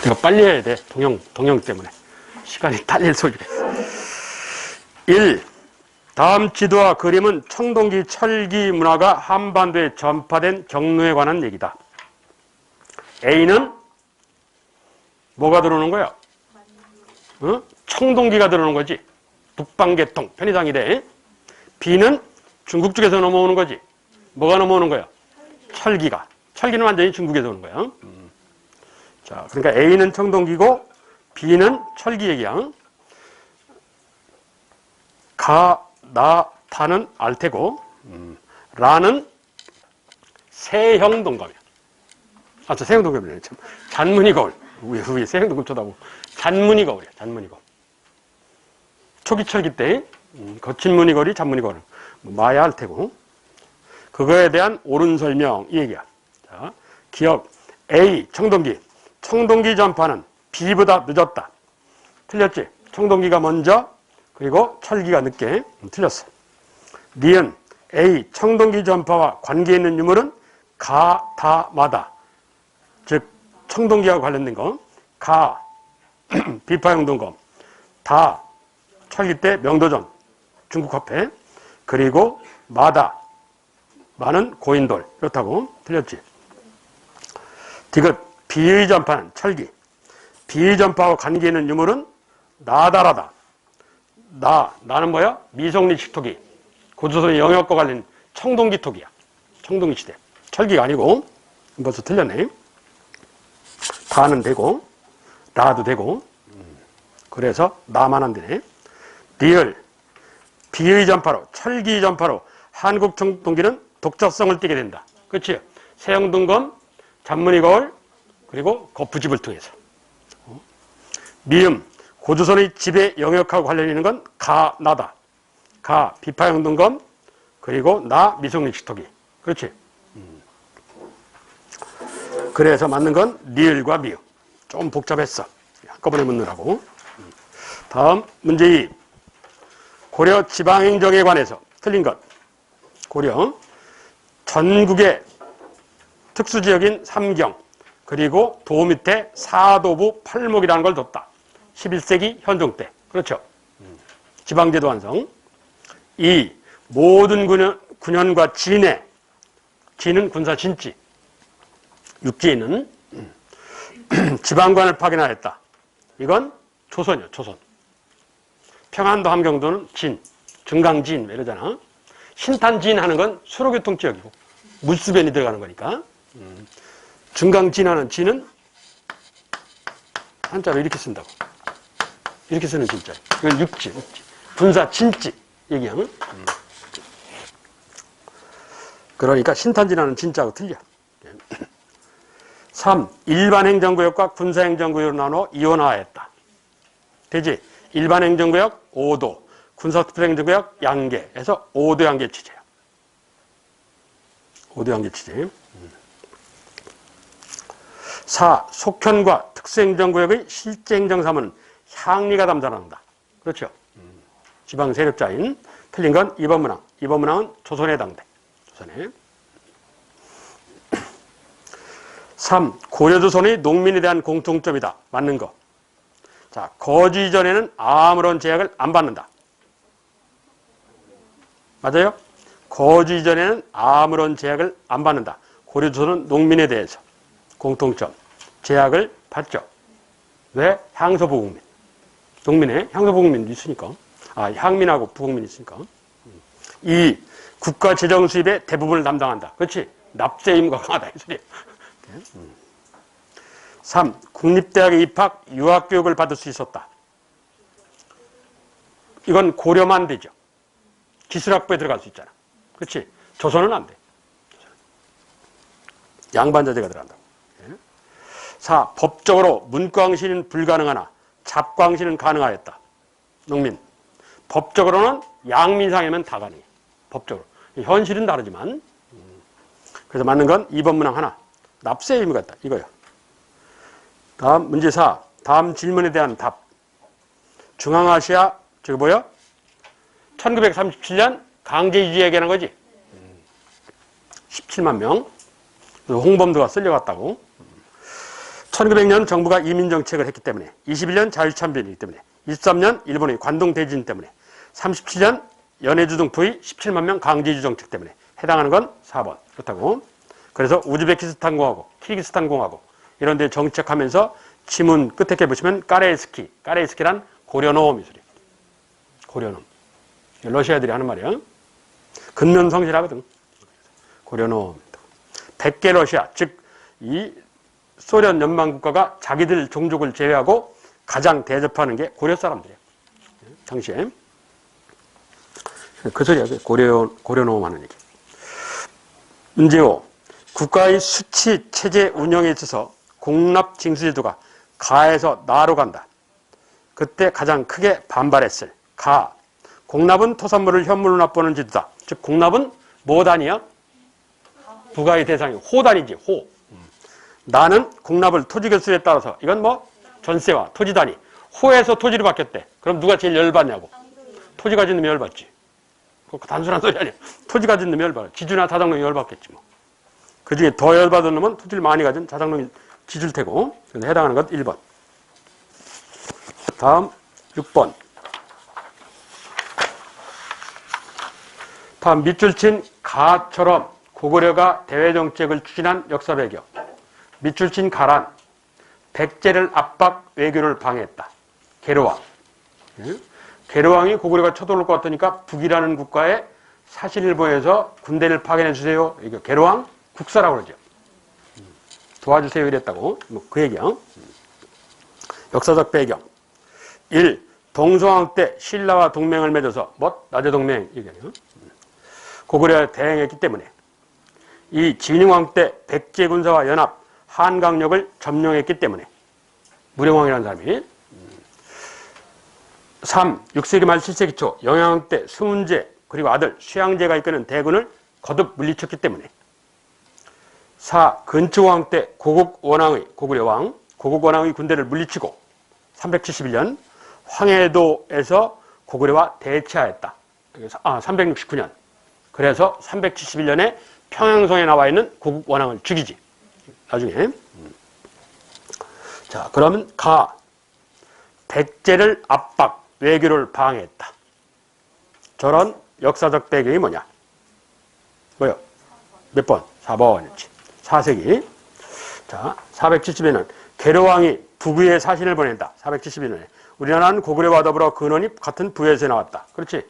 이거 빨리 해야 돼. 동영 때문에. 시간이 딸릴 소리가 있어. 1. 다음 지도와 그림은 청동기 철기 문화가 한반도에 전파된 경로에 관한 얘기다. A는 뭐가 들어오는 거야? 어? 청동기가 들어오는 거지. 북방계통, 편의상이 돼. B는 중국 쪽에서 넘어오는 거지. 뭐가 넘어오는 거야? 철기가. 철기는 완전히 중국에서 오는 거야. 자, 그러니까 A는 청동기고 B는 철기 얘기야. 가, 나, 타는 알테고, 라는 세형 동감이야. 아, 저 세형 동감이네. 참. 잔무늬 거울. 왜 세형 동감 쳐다보고. 잔무늬 거울이야, 잔무늬 거울. 초기 철기 때, 거친 무늬 거울이 잔무늬 거울. 마야 알테고. 그거에 대한 옳은 설명, 이 얘기야. 자, 기억. A, 청동기. 청동기 전파는 B보다 늦었다. 틀렸지? 청동기가 먼저, 그리고 철기가 늦게. 틀렸어. 니은 A, 청동기 전파와 관계 있는 유물은 가, 다, 마다. 즉, 청동기와 관련된 거. 가, 비파형 동검. 다, 철기 때 명도전, 중국 화폐. 그리고 마다, 마는 고인돌. 이렇다고. 틀렸지? 디귿, B의 전파는 철기. B의 전파와 관계 있는 유물은 나다라다. 나는 뭐야? 미성리식 토기. 고조선의 영역과 관련 청동기 토기야. 청동기 시대. 철기가 아니고. 벌써 틀렸네. 다는 되고, 나도 되고. 그래서 나만 안 되네. 리을. B의 전파로, 철기 전파로 한국 청동기는 독자성을 띠게 된다. 그렇지? 세형동검, 잔무늬 거울, 그리고 거푸집을 통해서. 미음. 고조선의 지배 영역하고 관련 있는 건 가, 나다. 가, 비파형 동검, 그리고 나, 미성리식 토기. 그렇지? 그래서 맞는 건 리을과 미음. 좀 복잡했어. 한꺼번에 묻느라고. 다음 문제 2. 고려 지방행정에 관해서 틀린 것. 고려 전국의 특수지역인 삼경, 그리고 도 밑에 사도부 팔목이라는 걸 뒀다. 11세기 현종 때. 그렇죠. 지방제도 완성. 2. 모든 군현과 진해. 진은 군사 진지. 육지에는 지방관을 파견하였다. 이건 조선이요, 조선. 평안도 함경도는 진, 증강진 이러잖아. 신탄진 하는 건 수로교통지역이고 물수변이 들어가는 거니까. 증강진 하는 진은 한자로 이렇게 쓴다고. 이렇게 쓰는 진짜. 이건 육지. 군사 진지 얘기하면. 그러니까 신탄진하는 진짜하고 틀려. 3. 일반 행정구역과 군사 행정구역으로 나눠 이원화했다. 되지? 일반 행정구역 5도, 군사특별행정구역 양계 해서 5도 양계 취재야. 5도 양계 취재. 4. 속현과 특수행정구역의 실제 행정사무는 향리가 담당한다. 그렇죠. 지방 세력자인. 틀린 건 2번 문항. 2번 문항은 조선에 해당돼. 조선에. 3. 고려조선의 농민에 대한 공통점이다. 맞는 거. 자, 거주 이전에는 아무런 제약을 안 받는다. 맞아요? 거주 이전에는 아무런 제약을 안 받는다. 고려조선은 농민에 대해서 공통점. 제약을 받죠. 왜? 향소부국민. 농민에 향소부국민도 있으니까. 아, 향민하고 부국민이 있으니까. 2. 국가 재정 수입의 대부분을 담당한다. 그렇지? 납세 의무가 강하다. 이 소리야. 3. 국립대학에 입학, 유학교육을 받을 수 있었다. 이건 고려만 되죠. 기술학부에 들어갈 수 있잖아. 그렇지? 조선은 안 돼. 양반자제가 들어간다고. 4. 법적으로 문광신은 불가능하나 잡광신은 가능하였다. 농민. 법적으로는 양민상이면 다 가능해. 법적으로. 현실은 다르지만. 그래서 맞는 건 2번 문항 하나. 납세 의무가 있다. 이거요. 다음 문제 4. 다음 질문에 대한 답. 중앙아시아, 저기 뭐야? 1937년 강제 이주 얘기하는 거지. 17만 명. 홍범도가 쓸려갔다고. 1900년 정부가 이민정책을 했기 때문에, 21년 자유참변이기 때문에, 23년 일본의 관동대진 때문에, 37년 연해주 등포의 17만 명 강제이주 정책 때문에 해당하는 건 4번. 그렇다고. 그래서 우즈베키스탄 공화국, 키르기스탄 공화국 이런 데 정책하면서 지문 끝에 이렇게 보시면 까레이스키란 고려놈 이 소리. 고려놈. 러시아들이 하는 말이야. 근면성실하거든. 고려놈. 백개 러시아, 즉 이 소련 연방 국가가 자기들 종족을 제외하고 가장 대접하는 게 고려 사람들이에요. 당시에. 그 소리야. 고려놈 하는 얘기. 문제 5. 국가의 수치 체제 운영에 있어서 공납 징수제도가 가에서 나로 간다. 그때 가장 크게 반발했을 가. 공납은 토산물을 현물로 납부하는 제도다. 즉 공납은 뭐 단위야? 부가의 대상이 호 단위지. 호. 나는 공납을 토지 개수에 따라서 이건 뭐 전세와 토지 단위. 호에서 토지로 바뀌었대. 그럼 누가 제일 열받냐고. 토지 가진 놈이 열받지. 단순한 소리 아니야. 토지 가진 놈이 열받아. 지주나 자작농이 열받겠지 뭐. 그 중에 더 열받은 놈은 토지를 많이 가진 자작농이 지줄 테고. 해당하는 것 1번. 다음 6번. 다음 밑줄 친 가처럼 고구려가 대외정책을 추진한 역사 배경. 밑줄 친 가란 백제를 압박 외교를 방해했다. 계로왕. 계로왕이 고구려가 쳐들어올 것 같으니까 북이라는 국가에 사신을 보내서 군대를 파견해 주세요. 이거 계로왕 국사라고 그러죠. 도와주세요 이랬다고. 뭐 그 얘기야. 역사적 배경. 1. 동서왕 때 신라와 동맹을 맺어서 낮의 동맹 얘기하네요. 고구려에 대항했기 때문에. 2. 진흥왕 때 백제 군사와 연합 한강력을 점령했기 때문에. 무령왕이라는 사람이. 3. 6세기 말 7세기 초 영양왕 때 수문제 그리고 아들 수양제가 이끄는 대군을 거듭 물리쳤기 때문에. 4. 근초왕 때 고국원왕의 군대를 물리치고 371년 황해도에서 고구려와 대치하였다. 369년. 그래서 371년에 평양성에 나와 있는 고국원왕을 죽이지. 나중에. 자, 그러면 가. 백제를 압박, 외교를 방해했다. 저런 역사적 배경이 뭐냐? 뭐요? 몇 번? 4번이지. 4세기. 자, 472년 계로왕이 북위에 사신을 보낸다. 472년에. 우리나라는 고구려와 더불어 근원이 같은 부에서 나왔다. 그렇지?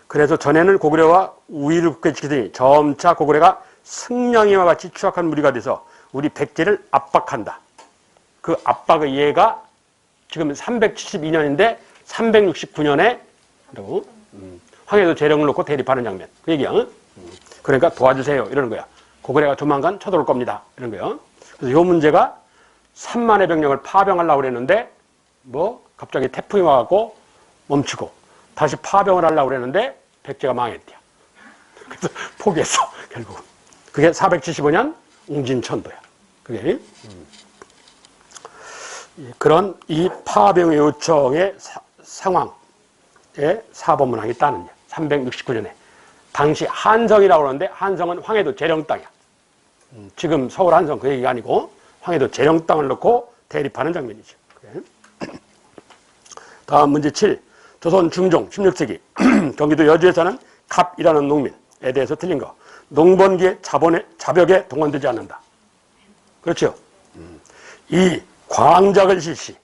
그래서 전에는 고구려와 우위를 굳게 지키더니 점차 고구려가 승냥이와 같이 추악한 무리가 돼서 우리 백제를 압박한다. 그 압박의 예가 지금 372년인데 369년에 황해도 재령을 놓고 대립하는 장면. 그 얘기야. 그러니까 도와주세요. 이러는 거야. 고구려가 조만간 쳐들어올 겁니다. 이런 거예요. 그래서 이 문제가 3만의 병력을 파병하려고 그랬는데 갑자기 태풍이 와갖고 멈추고 다시 파병을 하려고 그랬는데 백제가 망했대요. 그래서 포기했어. 결국은. 그게 475년 웅진천도야. 그게. 그런 이 파병 요청의 상황에 사법문항이 있다는 369년에. 당시 한성이라고 그러는데 한성은 황해도 재령 땅이야. 지금 서울 한성 그 얘기가 아니고 황해도 재령 땅을 놓고 대립하는 장면이죠. 그래. 다음 문제 7. 조선 중종 16세기 경기도 여주에 사는 갑이라는 농민에 대해서 틀린 거. 농번기에 자벽에 동원되지 않는다. 그렇죠. 2. 광작을 실시.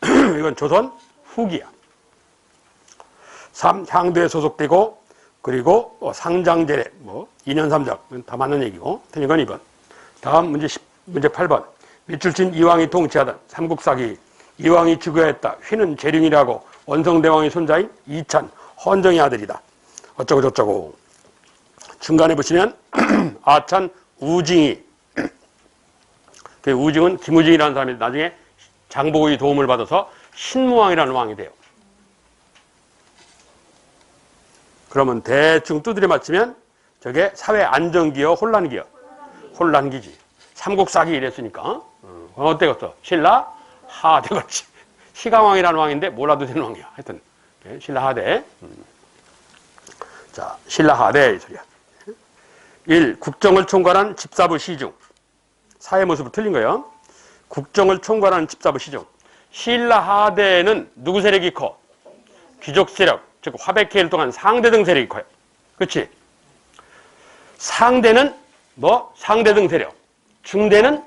이건 조선 후기야. 3. 향도에 소속되고 그리고 상장제례 2년 3작 다 맞는 얘기고 틀린 건 2번. 다음 문제 8번. 밑줄 친 이왕이 통치하던 삼국사기 이왕이 즉위했다. 휘는 재륜이라고 원성대왕의 손자인 이찬 헌정의 아들이다. 어쩌고 저쩌고. 중간에 보시면 아찬 우징이. 그 우징은 김우징이라는 사람이 나중에 장보고의 도움을 받아서 신무왕이라는 왕이 돼요. 그러면 대충 두드려 맞추면 저게 사회 안정기여 혼란기여? 혼란기지. 삼국사기 이랬으니까. 어때겠어? 신라 하대같이. 시강왕이라는 왕인데 몰라도 되는 왕이야. 하여튼 신라 하대. 자, 신라 하대 이 소리야. 1. 국정을 총괄한 집사부 시중. 사회 모습을 틀린 거예요. 국정을 총괄하는 집사부 시중. 신라 하대에는 누구 세력이 커? 귀족 세력, 즉 화백회를 통한 상대 등 세력이 커요. 그렇지? 상대는 뭐? 상대 등 세력. 중대는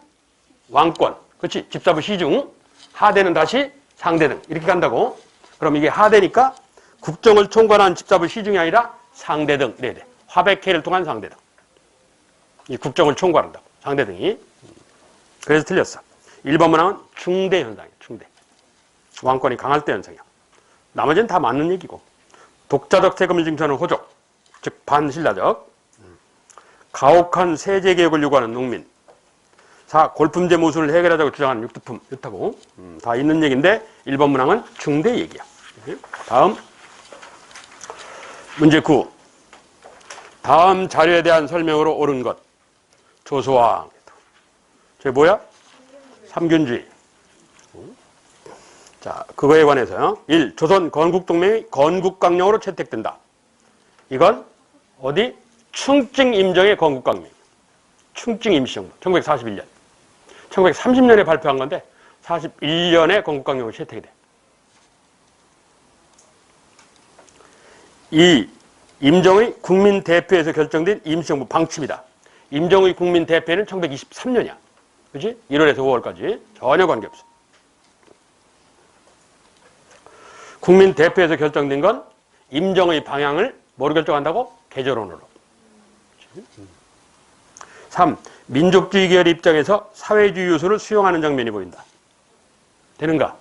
왕권. 그렇지? 집사부 시중. 하대는 다시 상대 등. 이렇게 간다고. 그럼 이게 하대니까 국정을 총괄하는 집사부 시중이 아니라 상대 등. 네, 네. 화백회를 통한 상대 등. 이 국정을 총괄한다고. 상대 등이. 그래서 틀렸어. 1번 문항은 중대 현상이에요. 중대. 왕권이 강할 때 현상이야. 나머지는 다 맞는 얘기고. 독자적 세금을 징수하는 호족, 즉 반신라적. 가혹한 세제개혁을 요구하는 농민. 4. 골품제 모순을 해결하자고 주장하는 육두품. 이렇다고. 다 있는 얘기인데 1번 문항은 중대 얘기야. 다음 문제 9. 다음 자료에 대한 설명으로 옳은 것. 조소왕. 저게 뭐야? 삼균주의. 자, 그거에 관해서요. 1. 조선 건국동맹이 건국강령으로 채택된다. 이건 어디? 충칭임정의 건국강령. 충칭임시정부. 1941년. 1930년에 발표한 건데 41년에 건국강령으로 채택이 돼. 2. 임정의 국민대표에서 결정된 임시정부 방침이다. 임정의 국민대표는 1923년이야. 그렇지? 1월에서 5월까지 전혀 관계없어. 국민대표에서 결정된 건 임정의 방향을 뭐로 결정한다고? 계절론으로. 3. 민족주의 계열 입장에서 사회주의 요소를 수용하는 장면이 보인다. 되는가?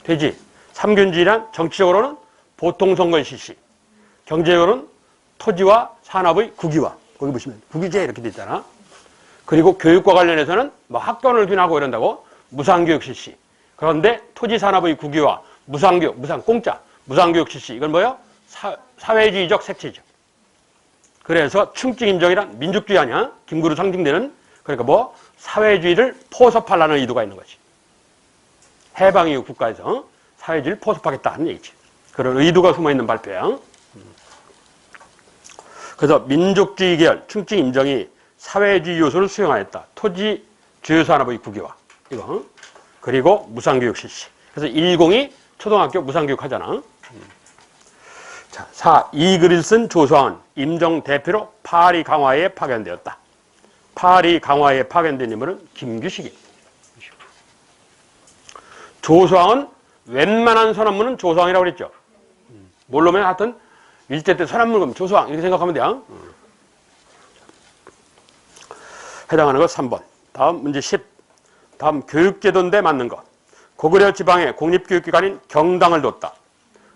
되지. 삼균주의란 정치적으로는 보통선거의 실시, 경제적으로는 토지와 산업의 국유화. 거기 보시면 국유제 이렇게 돼 있잖아. 그리고 교육과 관련해서는 뭐 학번을 균하고 이런다고 무상교육 실시. 그런데 토지 산업의 국유화, 무상교육, 공짜, 무상교육 실시. 이건 뭐예요? 사회주의적 색채죠. 그래서 충칭임정이란 민족주의 아니야? 김구로 상징되는. 그러니까 뭐 사회주의를 포섭하려는 의도가 있는 거지. 해방 이후 국가에서 사회주의를 포섭하겠다 하는 얘기지. 그런 의도가 숨어있는 발표야. 그래서 민족주의 계열 충칭임정이 사회주의 요소를 수용하였다. 토지 주요산업의 국유화. 이거. 그리고 무상교육 실시. 그래서 102 초등학교 무상교육 하잖아. 자, 4. 이 글을 쓴 조소왕은 임정 대표로 파리 강화에 파견되었다. 파리 강화에 파견된 인물은 김규식이. 조소왕은 웬만한 선언문은 조소왕이라고 그랬죠. 뭘로 면 하여튼 일제 때 선언문 그럼 조소왕 이렇게 생각하면 돼요. 해당하는 거 3번. 다음 문제 10. 다음 교육제도인데 맞는 것. 고구려 지방의 공립교육기관인 경당을 뒀다.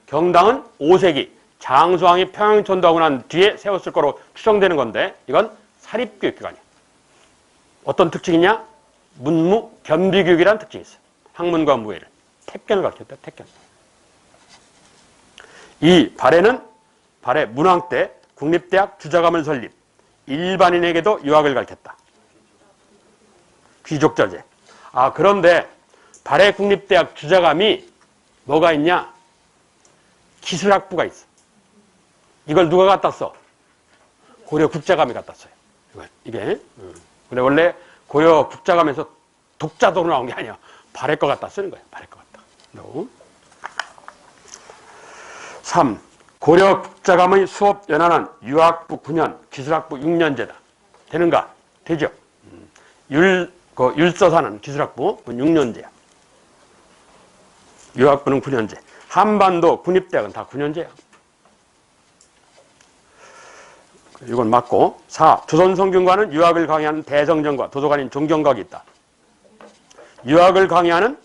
경당은 5세기 장수왕이 평양 전도하고 난 뒤에 세웠을 거로 추정되는 건데 이건 사립교육기관이야. 어떤 특징이냐? 문무 겸비교육이라는 특징이 있어. 학문과 무예를. 택견을 가르쳤다. 택견. 2. 발해 문왕 때 국립대학 주자감을 설립. 일반인에게도 유학을 가르쳤다. 귀족자제. 아, 그런데 발해 국립대학 주자감이 뭐가 있냐? 기술학부가 있어. 이걸 누가 갖다 써? 고려 국자감이 갖다 써요. 이게. 근데 원래 고려 국자감에서 독자도로 나온 게 아니야. 발해 거 갖다 쓰는 거야. 발해 거 갖다. 3. 고려 국자감의 수업 연한은 유학부 9년, 기술학부 6년제다. 되는가? 되죠. 율서사는 기술학부 6년제야. 유학부는 9년제. 한반도 군립대학은 다 9년제야. 이건 맞고. 4. 조선성균관은 유학을 강의하는 대성전과 도서관인 종경각이 있다. 유학을 강의하는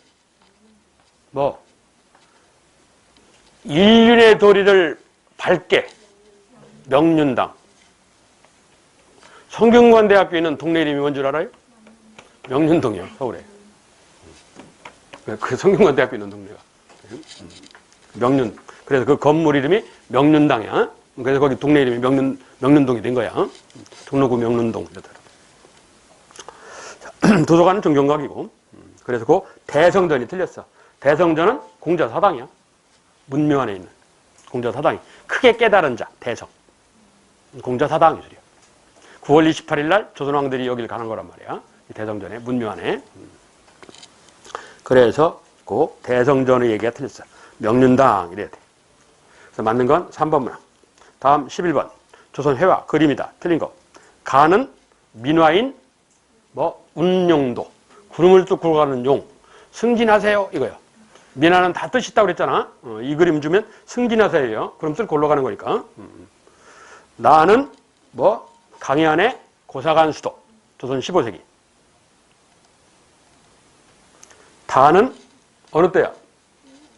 인륜의 도리를 밝게 명륜당. 성균관대학교 있는 동네 이름이 뭔 줄 알아요? 명륜동이요. 서울에. 그 성균관대학교 있는 동네가. 명륜. 그래서 그 건물 이름이 명륜당이야. 그래서 거기 동네 이름이 명륜동이 된 거야. 종로구 명륜동. 도서관은 종경각이고. 그래서 그 대성전이 틀렸어. 대성전은 공자사당이야. 문묘 안에 있는 공자사당이. 크게 깨달은 자, 대성. 공자사당 기술이야. 9월 28일 날 조선왕들이 여기를 가는 거란 말이야. 대성전에, 문묘 안에. 그래서 그 대성전의 얘기가 틀렸어. 명륜당 이래야 돼. 그래서 맞는 건 3번 문항. 다음 11번. 조선 회화 그림이다. 틀린 거. 가는 민화인 운용도. 구름을 뚫고 가는 용. 승진하세요 이거요. 민화는 다 뜻이 있다고 그랬잖아. 이 그림 주면 승진하세요. 구름 뚫고 올라가는 거니까. 나는 강해안의 고사간 수도. 조선 15세기. 다는 어느 때야?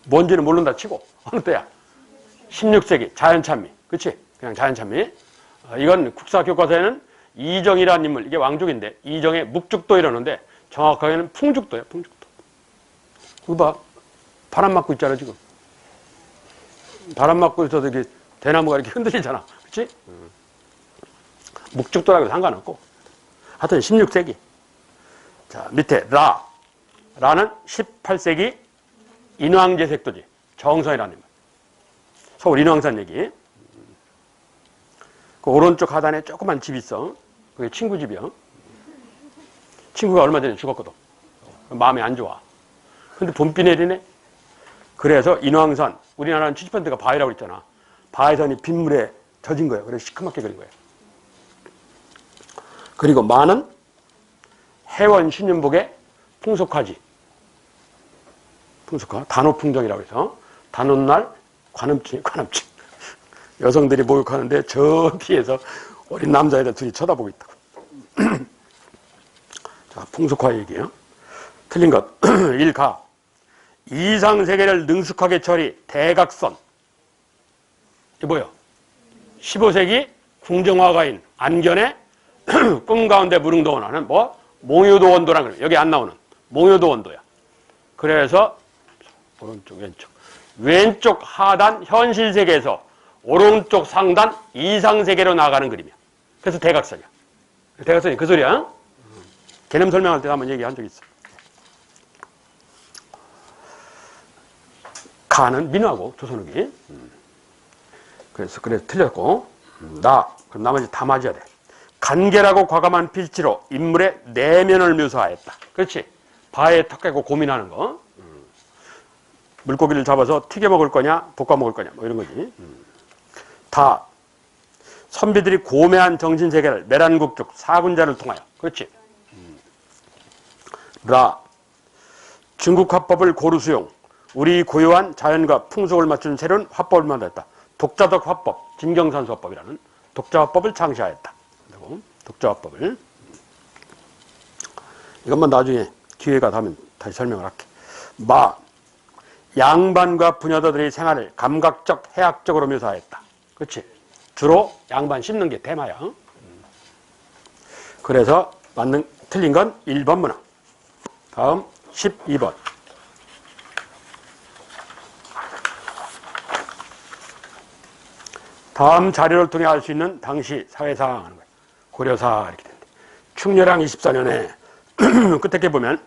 뭔지는 모른다 치고 어느 때야? 16세기 자연찬미. 그치? 그냥 자연찬미. 이건 국사 교과서에는 이정이라는 인물, 이게 왕족인데 이정의 묵죽도 이러는데 정확하게는 풍죽도야. 풍죽도. 그거 봐. 바람 맞고 있잖아 지금. 바람 맞고 있어도 이렇게 대나무가 이렇게 흔들리잖아. 그치? 묵죽도라고 상관없고. 하여튼 16세기. 자, 밑에 라는 18세기 인왕제색도지. 정선이라는 인물. 서울 인왕산 얘기. 그 오른쪽 하단에 조그만 집이 있어. 그게 친구 집이야. 친구가 얼마 전에 죽었거든. 마음이 안 좋아. 근데 봄비 내리네. 그래서 인왕산, 우리나라는 70%가 바위라고 그랬잖아. 바위산이 빗물에 젖은 거예요. 그래서 시커멓게 그린 거예요. 그리고 마는 해원 신윤복의 풍속화지. 풍속화, 단오풍정이라고 해서 단오날 관음증. 여성들이 목욕하는데 저 뒤에서 어린 남자애들 둘이 쳐다보고 있다고. 자, 풍속화 얘기예요. 틀린 것. 1가. 이상세계를 능숙하게 처리 대각선. 이게 뭐예요? 15세기 궁정화가인 안견의 꿈 가운데 무릉도원하는 몽유도 원도라는 거예요. 여기 안 나오는 몽유도 원도야. 그래서 오른쪽 왼쪽 하단 현실 세계에서 오른쪽 상단 이상세계로 나가는 그림이야. 그래서 대각선이야. 대각선이 그 소리야. 개념 설명할 때 한번 얘기한 적 있어. 가는 민화고 조선후기. 그래서 틀렸고. 그럼 나머지 다 맞아야 돼. 간결하고 과감한 필치로 인물의 내면을 묘사하였다. 그렇지. 바에 턱 깨고 고민하는 거. 물고기를 잡아서 튀겨 먹을 거냐 볶아 먹을 거냐 이런 거지. 다 선비들이 고매한 정신세계를 메란국죽 사군자를 통하여. 그렇지. 중국 화법을 고루 수용. 우리 고유한 자연과 풍속을 맞추는 새로운 화법을 만들었다. 독자적 화법, 진경산수 화법이라는 독자 화법을 창시하였다. 독자 화법을. 이것만 나중에 기회가 되면 다시 설명을 할게. 양반과 부녀들의 생활을 감각적, 해학적으로 묘사했다. 그렇지? 주로 양반 씹는 게 테마야. 그래서 틀린 건 1번 문항. 다음 12번. 다음 자료를 통해 알 수 있는 당시 사회상황 하는 거예요. 고려사 이렇게 되는데. 충렬왕 24년에 끝에 보면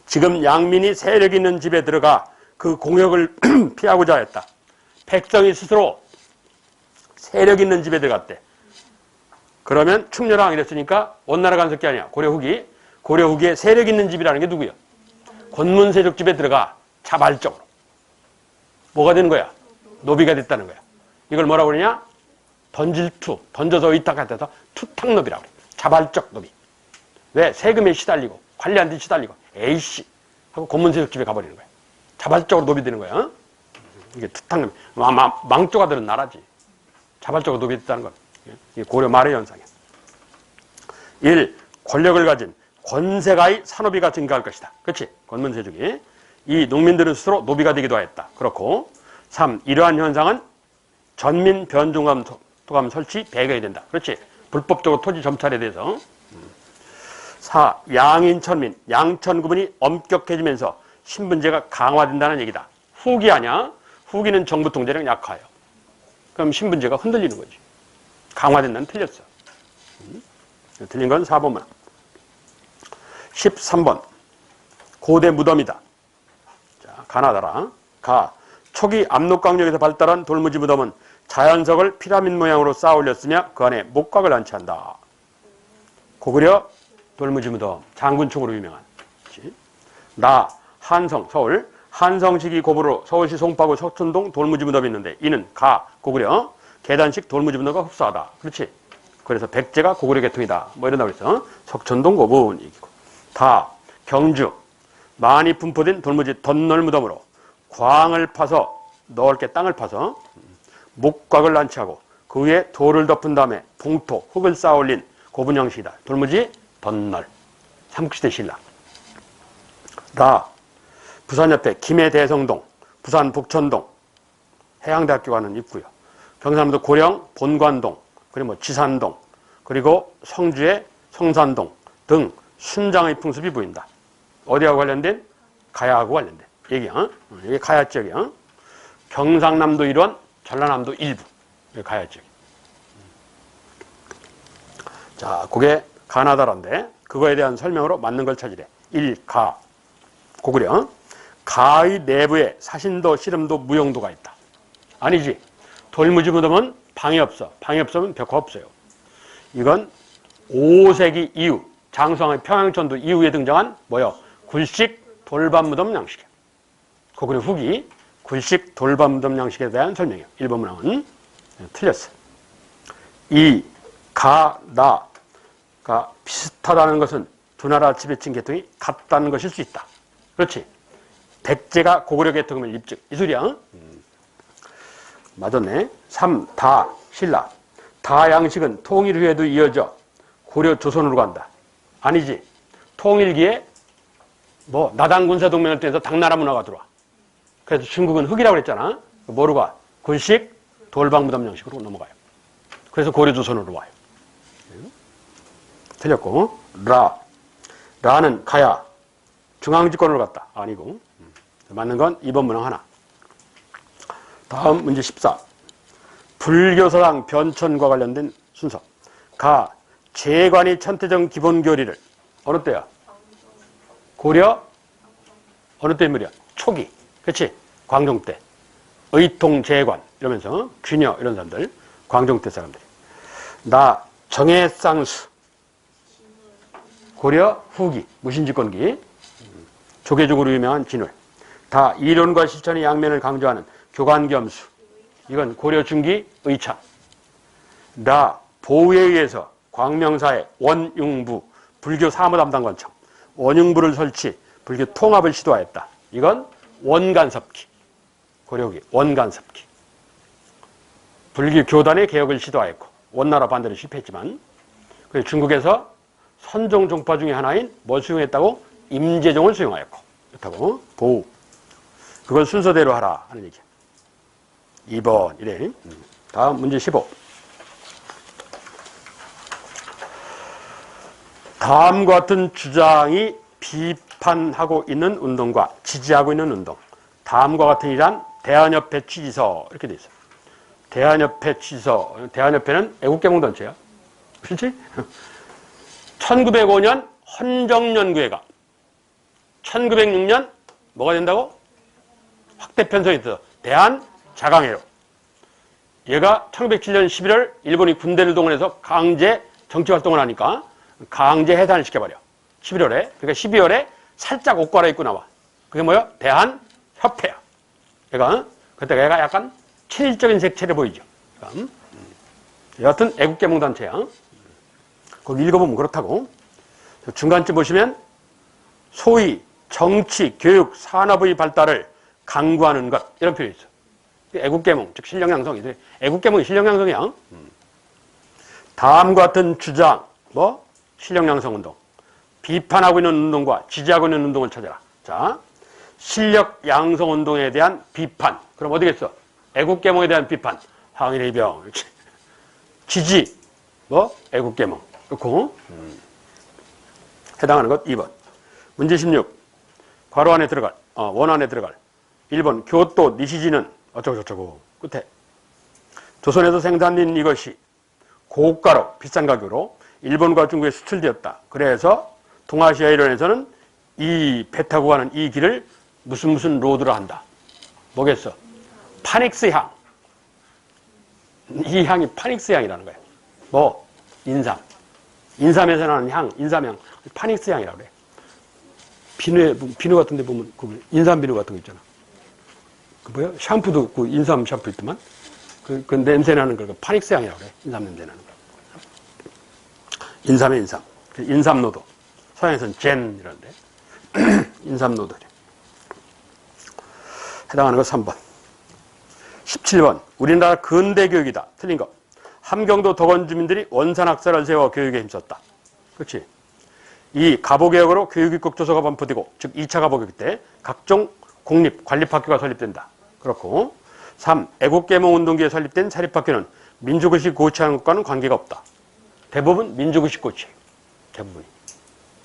지금 양민이 세력 있는 집에 들어가 그 공역을 피하고자 했다. 백성이 스스로 세력 있는 집에 들어갔대. 그러면 충렬왕 이랬으니까 원나라 간섭기 아니야. 고려 후기. 고려 후기에 세력 있는 집이라는 게 누구야? 권문세족 집에 들어가 자발적으로. 뭐가 되는 거야? 노비가 됐다는 거야. 이걸 뭐라고 그러냐? 던져서 의탁 같아서 투탁노비라고 그래. 자발적 노비. 왜? 세금에 시달리고 관리한테 시달리고 에이씨 하고 권문세족 집에 가버리는 거야. 자발적으로 노비되는 거야. 이게 투탁노비. 망조가 되는 나라지. 자발적으로 노비됐다는 건. 이게 고려 말의 현상이야. 1. 권력을 가진 권세가의 산노비가 증가할 것이다. 그렇지? 권문세족이. 2. 농민들은 스스로 노비가 되기도 하였다. 그렇고 3. 이러한 현상은 전민 변종감 토감 설치 배경이 된다. 그렇지? 불법적으로 토지 점찰에 대해서. 4. 양인천민, 양천구분이 엄격해지면서 신분제가 강화된다는 얘기다. 후기 아니야? 후기는 정부 통제력 약화예요. 그럼 신분제가 흔들리는 거지. 강화된다는 틀렸어. 틀린 건 4번만. 13번. 고대 무덤이다. 자, 가나다라. 초기 압록강역에서 발달한 돌무지 무덤은 자연석을 피라미드 모양으로 쌓아 올렸으며 그 안에 목각을 안치한다. 고구려 돌무지 무덤, 장군총으로 유명한. 그치? 나 한성 서울 한성시기 고부로 서울시 송파구 석촌동 돌무지 무덤이 있는데 이는 가 고구려 계단식 돌무지 무덤과 흡사하다. 그렇지? 그래서 백제가 고구려 계통이다. 뭐 이런다고 그랬어. 석촌동 고분 얘기고. 다 경주 많이 분포된 돌무지 덧널 무덤으로 광을 파서 넓게 땅을 파서 목곽을 난치하고 그 위에 돌을 덮은 다음에 봉토 흙을 쌓아 올린 고분 형식이다. 돌무지 덧널 삼국시대 신라. 나 부산 옆에 김해 대성동 부산 북천동 해양대학교 가는 입구요. 경상도 고령 본관동 그리고 뭐 지산동 그리고 성주의 성산동 등 순장의 풍습이 보인다. 어디하고 관련된? 가야하고 관련된 얘기야. 이게 가야 지역이야. 경상남도 일원 전라남도 일부 가야 지역. 자, 그게 가나다라인데 그거에 대한 설명으로 맞는 걸 찾으래. 1. 가 고구려 가의 내부에 사신도 씨름도 무용도가 있다. 아니지. 돌무지 무덤은 방이 없어. 방이 없으면 벽화 없어요. 이건 5세기 이후 장수왕의 평양천도 이후에 등장한 뭐요? 굴식 돌반 무덤 양식이야. 고구려 후기 굴식 돌반 무덤 양식에 대한 설명이에요. 1번 문항은 틀렸어. 2. 가, 나가 비슷하다는 것은 두 나라 지배층 계통이 같다는 것일 수 있다. 그렇지. 백제가 고구려 계통임을 입증. 이 소리야. 맞았네. 3. 다 신라. 다 양식은 통일 후에도 이어져 고려 조선으로 간다. 아니지. 통일기에 뭐 나당 군사 동맹을 통해서 당나라 문화가 들어와. 그래서 중국은 흑이라고 그랬잖아. 뭐로 가? 굴식 돌방 무덤 양식으로 넘어가요. 그래서 고려 조선으로 와요. 틀렸고. 라는 가야 중앙집권으로 갔다. 아니고. 맞는 건 2번 문항 하나. 다음 문제 14. 불교사상 변천과 관련된 순서. 가 재관이 천태정 기본교리를 어느 때야? 고려 어느 때 인물이야? 초기. 그렇지? 광종 때. 의통 재관 이러면서 귀녀 이런 사람들. 광종 때 사람들. 나 정해쌍수 고려 후기 무신집권기. 조계적으로 유명한 진울. 다 이론과 실천의 양면을 강조하는 교관겸수. 이건 고려 중기 의참. 나 보우에 의해서 광명사의 원융부 불교 사무담당관청 원융부를 설치 불교 통합을 시도하였다. 이건 원간섭기. 고려기 원간섭기. 불교 교단의 개혁을 시도하였고 원나라 반대로 실패했지만 그래서 중국에서 선종 종파 중에 하나인 뭘 수용했다고? 임재종을 수용하였고 그렇다고 보우. 그걸 순서대로 하라 하는 얘기야. 2번 이래. 다음 문제 15. 다음과 같은 주장이 비판하고 있는 운동과 지지하고 있는 운동. 다음과 같은 이란 대한협회 취지서 이렇게 돼 있어요. 대한협회 취지서. 대한협회는 애국개몽단체야. 그렇지? 1905년 헌정연구회가 1906년 뭐가 된다고? 확대 편성이 있어. 대한자강회로. 얘가 1907년 11월 일본이 군대를 동원해서 강제 정치활동을 하니까 강제 해산을 시켜버려. 11월에. 그러니까 12월에 살짝 옷 갈아입고 나와. 그게 뭐야? 대한협회야. 얘가, 그때 얘가 약간 친일적인 색채를 보이죠. 여하튼 애국개몽단체야. 거기 읽어보면 그렇다고. 중간쯤 보시면 소위 정치, 교육, 산업의 발달을 강구하는 것 이런 표현이 있어. 애국개몽, 즉 실력양성. 애국개몽이 실력양성이야. 다음과 같은 주장, 뭐 실력양성운동, 비판하고 있는 운동과 지지하고 있는 운동을 찾아라. 자, 실력양성운동에 대한 비판. 그럼 어디겠어? 애국개몽에 대한 비판. 항일의병. 이렇게. 지지, 뭐 애국개몽. 그렇고 해당하는 것 2번. 문제 16. 괄호 안에 들어갈, 원 안에 들어갈. 1번 교토 니시지는 어쩌고저쩌고 끝에 조선에서 생산된 이것이 고가로 비싼 가격으로 일본과 중국에 수출되었다. 그래서 동아시아 일원에서는 이 배 타고 가는 이 길을 무슨 로드로 한다. 뭐겠어? 파닉스 향. 이 향이 파닉스 향이라는 거야. 뭐? 인삼. 인삼에서 나는 향, 인삼향. 파닉스 향이라고 그래. 비누 같은 데 보면 그 인삼 비누 같은 거 있잖아. 그 뭐야? 샴푸도 그 인삼 샴푸 있더만. 그 냄새 나는 거 파닉스 향이라고 그래. 인삼 냄새 나는 거. 인삼의 인삼. 인삼노도. 서양에서는 젠 이런데. 인삼노도. 해당하는 거 3번. 17번. 우리나라 근대 교육이다. 틀린 거. 함경도 덕원 주민들이 원산학사를 세워 교육에 힘썼다. 그렇지? 이 가보개혁으로 교육입국 조서가 반포되고, 즉 2차 가보개혁 때 각종 공립, 관립학교가 설립된다. 그렇고 3. 애국계몽운동기에 설립된 사립학교는 민족의식 고취하는 것과는 관계가 없다. 대부분 민족의식 고취. 대부분이.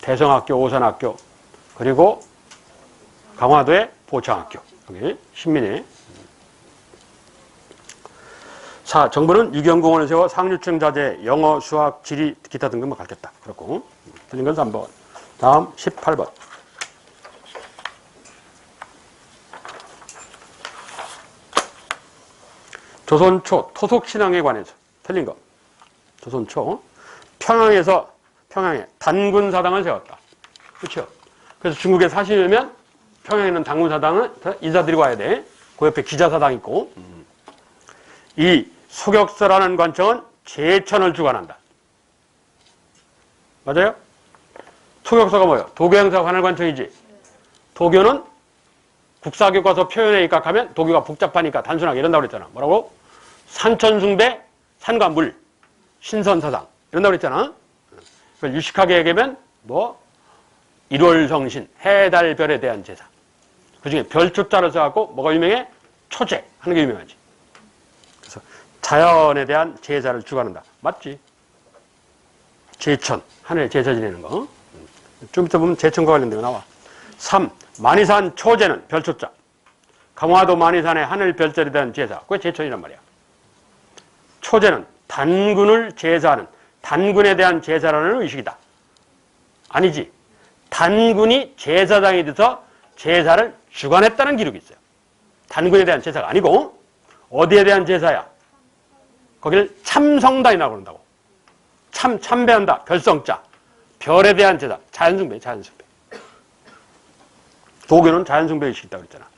대성학교, 오산학교, 그리고 강화도의 보창학교. 여기 신민회. 4. 정부는 유경공원을 세워 상류층 자재, 영어, 수학, 지리, 기타 등급만 가르쳤다. 그렇고 틀린 건 3번. 다음 18번. 조선초 토속신앙에 관해서 틀린 거. 조선초 평양에 단군사당을 세웠다. 그렇죠? 그래서 중국에 사시려면 평양에 있는 단군사당을 인사드리고 와야 돼. 그 옆에 기자사당 있고. 이 소격서라는 관청은 제천을 주관한다. 맞아요? 소격서가 뭐예요? 도교행사 관할 관청이지. 도교는 국사교과서 표현에 입각하면 도교가 복잡하니까 단순하게 이런다고 그랬잖아. 뭐라고? 산천숭배, 산과 물, 신선사상 이런다고 그랬잖아. 그걸 유식하게 얘기하면 뭐 1월성신, 해달별에 대한 제사. 그 중에 별초자를 써갖고 뭐가 유명해? 초제 하는 게 유명하지. 그래서 자연에 대한 제사를 주관한다. 맞지? 제천, 하늘에 제사 지내는 거. 좀 이따 보면 제천과 관련된 거 나와. 3. 만이산 초제는 별초자. 강화도 만이산의 하늘 별자리에 대한 제사. 그게 제천이란 말이야. 초제는 단군을 제사하는, 단군에 대한 제사라는 의식이다. 아니지. 단군이 제사장이 돼서 제사를 주관했다는 기록이 있어요. 단군에 대한 제사가 아니고 어디에 대한 제사야? 거기를 참성단이라고 그런다고. 참배한다. 별성자. 별에 대한 제사. 자연숭배, 자연숭배. 도교는 자연숭배 의식이 있다고 그랬잖아.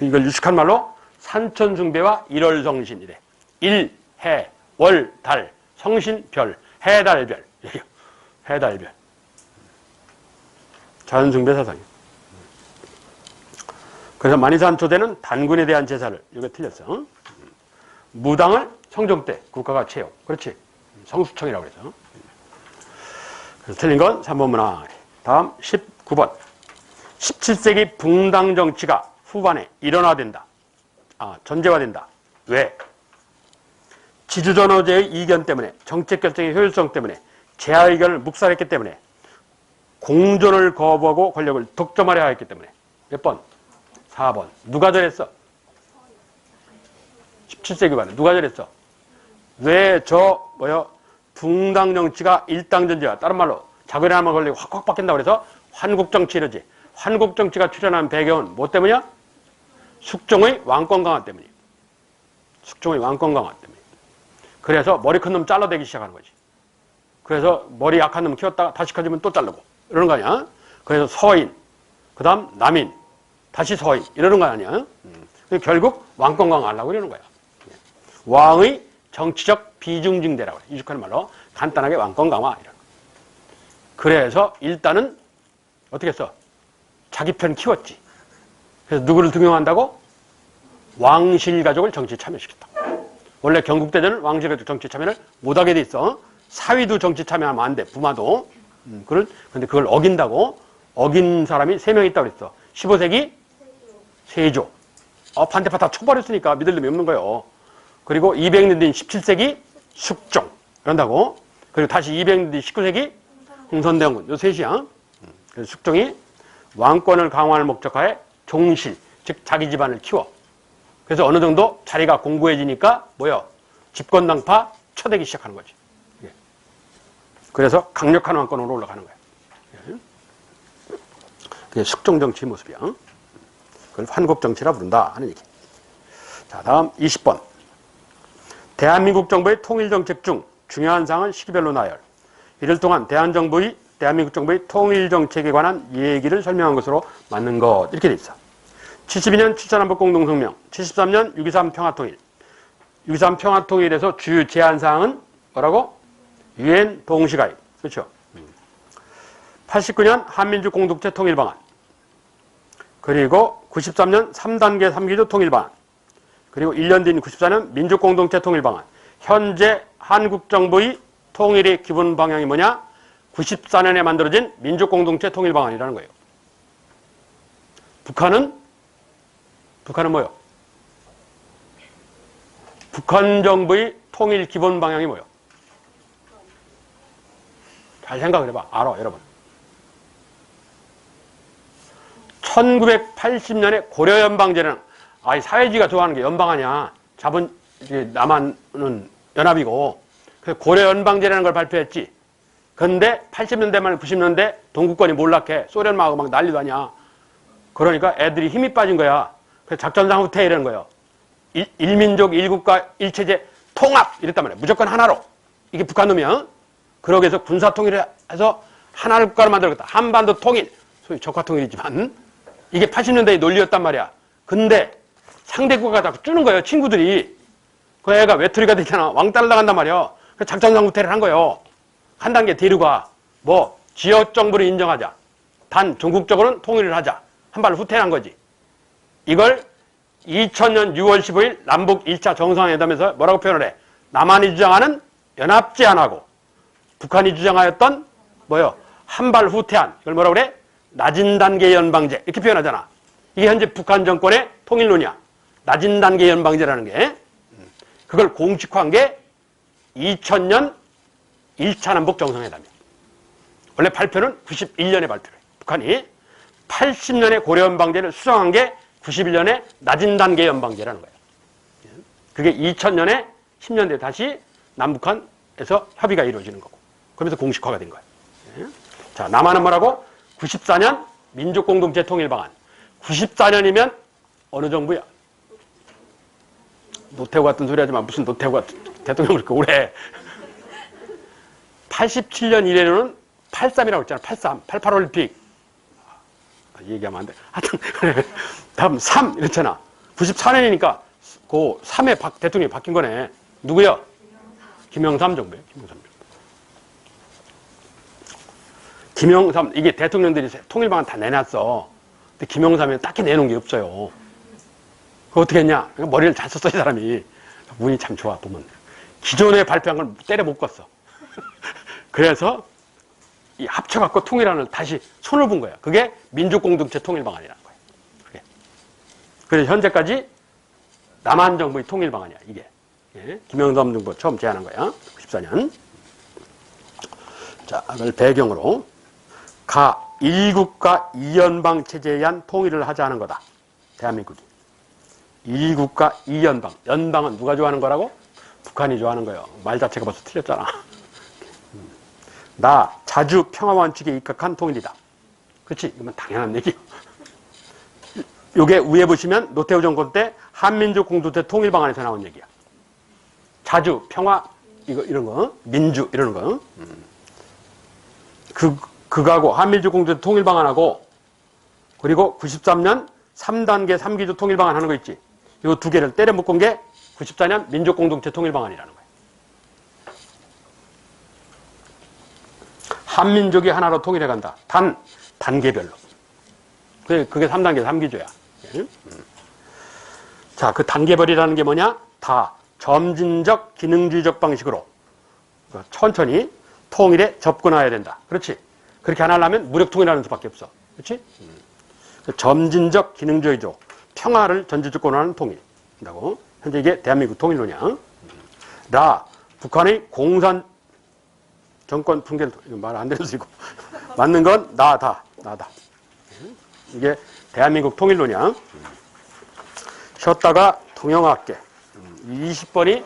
이걸 유식한 말로 산천숭배와 일월성신이래. 일, 해, 월, 달, 성신, 별, 해달별. 해달별. 자연숭배 사상이에요. 그래서 만이산 초대는 단군에 대한 제사를, 이거 틀렸어. 무당을 성종 때 국가가 채용. 그렇지. 성수청이라고 그러죠. 그래서 틀린 건 3번 문항. 다음 19번. 17세기 붕당 정치가 후반에 일원화된다. 전제화된다. 왜? 지주전호제의 이견 때문에, 정책 결정의 효율성 때문에, 제하 의견을 묵살했기 때문에, 공존을 거부하고 권력을 독점하려 했기 때문에. 몇 번? 4번. 누가 저랬어? 17세기 반에 누가 저랬어? 왜 붕당 정치가 일당 전제화, 다른 말로 자기네 하나만 걸리고 확확 바뀐다고 그래서 환국정치 이러지. 환국정치가 출현한 배경은 뭐 때문이야? 숙종의 왕권 강화 때문이야. 숙종의 왕권 강화 때문에. 그래서 머리 큰 놈 잘라대기 시작하는 거지. 그래서 머리 약한 놈 키웠다가 다시 커지면 또 자르고 이러는 거 아니야? 그래서 서인, 그 다음 남인, 다시 서인 이러는 거 아니야? 결국 왕권 강화하려고 이러는 거야. 왕의 정치적 비중증대라고 그래. 이죽하는 말로 간단하게 왕권 강화 이런 거. 그래서 일단은 어떻게 했어? 자기 편 키웠지. 그래서 누구를 등용한다고? 왕실 가족을 정치에 참여시켰다. 원래 경국대전은 왕실 가족 정치 참여를 못하게 돼 있어. 사위도 정치 참여하면 안 돼. 부마도. 그런데 그걸 어긴다고? 어긴 사람이 3명 있다고 그랬어. 15세기 세조. 반대파 다 쳐버렸으니까 믿을 놈이 없는 거예요. 그리고 200년 뒤인 17세기 숙종. 그런다고. 그리고 다시 200년 뒤 19세기 홍선대원군. 요 셋이야. 그래서 숙종이 왕권을 강화할 목적하에 종실, 즉 자기 집안을 키워. 그래서 어느 정도 자리가 공고해지니까 뭐요? 집권당파 쳐대기 시작하는 거지. 그래서 강력한 왕권으로 올라가는 거야. 그게 숙종정치의 모습이야. 그걸 환국정치라 부른다 하는 얘기. 자, 다음 20번. 대한민국 정부의 통일정책 중 중요한 사항은 시기별로 나열. 이를 통한 대한정부의 대한민국 정부의 통일정책에 관한 얘기를 설명한 것으로 맞는 것. 이렇게 돼 있어. 72년 7.3 공동성명, 73년 6.23 평화통일. 6.23 평화통일에서 주요 제안사항은 뭐라고? 유엔 동시가입. 그렇죠? 89년 한민족 공동체 통일방안. 그리고 93년 3단계 3기조 통일방안. 그리고 1년 뒤인 94년 민족공동체 통일방안. 현재 한국정부의 통일의 기본 방향이 뭐냐? 94년에 만들어진 민족공동체 통일방안이라는 거예요. 북한은 뭐요? 북한 정부의 통일 기본 방향이 뭐요? 잘 생각을 해봐. 알아, 여러분. 1980년에 고려연방제는 사회주의가 좋아하는 게 연방 아니야. 남한은 연합이고. 그래서 고려연방제라는 걸 발표했지. 근데 80년대 말 90년대 동구권이 몰락해. 소련하고 막 난리도 아니야. 그러니까 애들이 힘이 빠진 거야. 그래서 작전상 후퇴이라는 거예요. 일민족, 일국가, 일체제 통합 이랬단 말이야. 무조건 하나로. 이게 북한 놈이야. 그러기 위해서 군사통일을 해서 하나를 국가로 만들었다. 한반도 통일. 소위 적화통일이지만 이게 80년대의 논리였단 말이야. 근데 상대국가가 자꾸 쪼는 거예요. 친구들이. 그 애가 외톨이가 되잖아. 왕따를 나간단 말이야. 그래서 작전상 후퇴를 한 거예요. 한 단계 뒤로가 지역 정부를 인정하자. 단 전국적으로는 통일을 하자. 한 발 후퇴한 거지. 이걸 2000년 6월 15일 남북 1차 정상회담에서 뭐라고 표현을 해? 남한이 주장하는 연합 제안하고 북한이 주장하였던 한 발 후퇴한 이걸 뭐라고 그래? 낮은 단계 연방제 이렇게 표현하잖아. 이게 현재 북한 정권의 통일론이야. 낮은 단계 연방제라는 게. 그걸 공식화한 게 2000년 1차 남북 정상회담이야. 원래 발표는 91년에 발표를 해. 북한이 80년에 고려연방제를 수정한 게 91년에 낮은 단계 연방제라는 거예요. 그게 2000년에 10년대 다시 남북한에서 협의가 이루어지는 거고. 그러면서 공식화가 된 거예요. 자, 남한은 뭐라고? 94년 민족공동체 통일방안. 94년이면 어느 정부야? 노태우 같은 소리 하지만 무슨 노태우가 대통령을 그렇게 오래 해. 87년 이래로는 83이라고 했잖아. 83, 88올림픽. 얘기하면 안 돼. 하여튼, 다음 3 이랬잖아. 94년이니까 그 3회 대통령이 바뀐 거네. 누구야? 김영삼 정부예요. 김영삼, 이게 대통령들이 통일방안 다 내놨어. 근데 김영삼이 딱히 내놓은 게 없어요. 그거 어떻게 했냐? 머리를 잘 썼어, 이 사람이. 운이 참 좋아, 보면. 기존에 발표한 걸 때려 못 껐어. 그래서 이 합쳐갖고 통일안을 다시 손을 본 거야. 그게 민족공동체 통일방안이라는 거야. 그게. 그래서 현재까지 남한 정부의 통일방안이야, 이게. 예? 김영삼 정부 처음 제안한 거야. 94년. 자, 그걸 배경으로. 1국가 2연방 체제에 의한 통일을 하자는 거다. 대한민국이. 1국가 2연방. 연방은 누가 좋아하는 거라고? 북한이 좋아하는 거예요. 말 자체가 벌써 틀렸잖아. 나 자주 평화원칙에 입각한 통일이다. 그렇지? 이건 당연한 얘기요. 요게 위에 보시면 노태우 정권 때 한민족 공동체 통일방안에서 나온 얘기야. 자주 평화 이런 거 민주 이러는 거. 그거하고 한민족 공동체 통일방안하고 그리고 93년 3단계 3기조 통일방안 하는 거 있지. 요 두 개를 때려 묶은 게 94년 민족공동체 통일방안이라는 거예요. 한민족이 하나로 통일해간다. 단계별로. 그게 3단계 3기조야. 자, 그 단계별이라는 게 뭐냐? 다 점진적 기능주의적 방식으로 천천히 통일에 접근해야 된다. 그렇지? 그렇게 안 하려면 무력통일하는 수밖에 없어. 그렇지? 점진적 기능주의죠. 평화를 전제조건으로 통일이라고. 현재 이게 대한민국 통일론이야. 북한의 공산 정권 풍계를 말 안 되는 소리고 맞는 건 나다. 이게 대한민국 통일론이야. 쉬었다가 통영할게. 20번이